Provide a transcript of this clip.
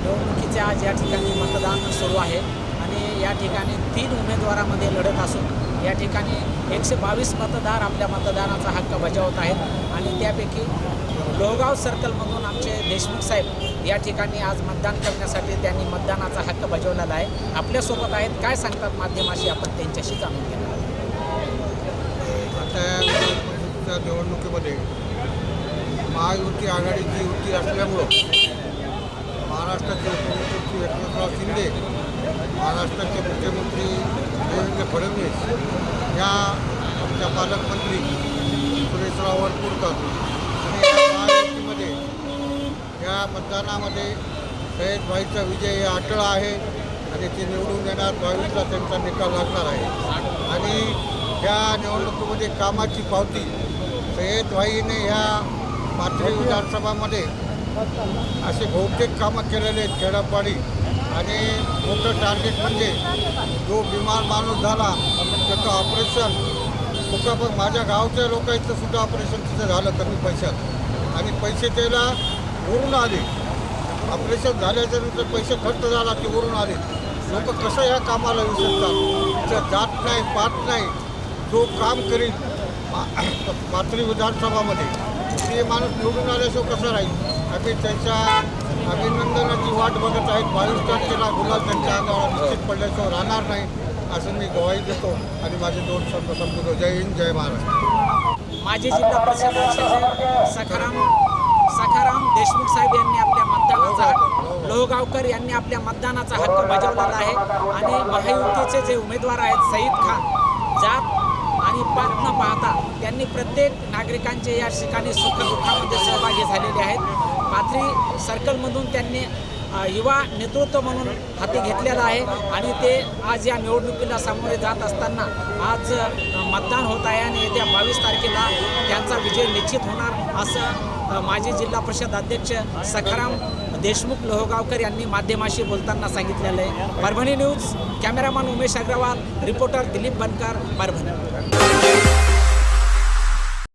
निवडणुकीचे आज या ठिकाणी मतदान सुरू आहे आणि या ठिकाणी 3 उमेदवारामध्ये लढत असून या ठिकाणी 122 मतदार आपल्या मतदानाचा हक्क बजावत आहेत आणि त्यापैकी लोहगाव सर्कलमधून आमचे देशमुख साहेब या ठिकाणी आज मतदान करण्यासाठी त्यांनी मतदानाचा हक्क बजावलेला आहे. आपल्यासोबत आहेत, काय सांगतात माध्यमाशी, आपण त्यांच्याशी जाणून घेणार आहोत. आता निवडणुकीमध्ये महायुती आघाडीची युती असल्यामुळं महाराष्ट्राचे उपमुख्यमंत्री एकनाथराव शिंदे, महाराष्ट्राचे मुख्यमंत्री देवेंद्र फडणवीस, या आमच्या पालकमंत्री सुरेशराव वरपुडकर आणि या महायुतीमध्ये या मतदानामध्ये सय्यदभाईचा विजय हे अटळ आहे आणि ते निवडून येणार. 22ला त्यांचा निकाल लागणार आहे आणि ह्या निवडणुकीमध्ये कामाची पावती सय्यदभाईने ह्या पाथरी विधानसभामध्ये असे बहुतेक कामं केलेले आहेत खेडापाडी. आणि मोठं टार्गेट म्हणजे जो बिमार माणूस झाला त्याचं ऑपरेशन पण माझ्या गावच्या लोकांचं सुद्धा ऑपरेशन तिथं झालं कमी पैशात आणि पैसे त्याला उरून आले. ऑपरेशन झाल्याच्या नंतर पैसे खर्च झाला की उरून आले. लोक कसं ह्या कामाला विसरतात, त्या जात नाही पात नाही. जो काम करील पाथरी विधानसभामध्ये ते माणूस निवडून आल्याशिवाय कसं राहील. आम्ही त्यांच्या अभिनंदनाची वाट बघत आहेत. 22 तारखेला गुलाल त्यांच्या अंगावर निश्चित पडल्याशिवाय राहणार नाही असं मी ग्वाही देतो आणि माझे 2 शब्द संपवतो. जय हिंद, जय महाराष्ट्र. माजी जिल्हा परिषद अध्यक्ष सखाराम देशमुख साहेब यांनी आपल्या मतदानाचा हक्क, लोहगावकर यांनी आपल्या मतदानाचा हक्क बजावलेला आहे आणि महायुतीचे जे उमेदवार आहेत सईद खान, जात आणि पात न पाहता त्यांनी प्रत्येक नागरिकांचे या ठिकाणी सुखदुःखामध्ये सहभागी झालेले आहेत. पाथरी सर्कलमधून त्यांनी युवा नेतृत्व म्हणून हाती घेतलेला आहे आणि ते आज या निवडणुकीला सामोरे जात असताना आज मतदान होत आहे आणि येत्या 22 तारखेला त्यांचा विजय निश्चित होणार असं माजी जिल्हा परिषद अध्यक्ष सखाराम देशमुख लोहगावकर यांनी माध्यमाशी बोलताना सांगितलेलं आहे. Parbhani news, cameraman Umesh Agarwal, reporter Dilip Bankar, Parbhani.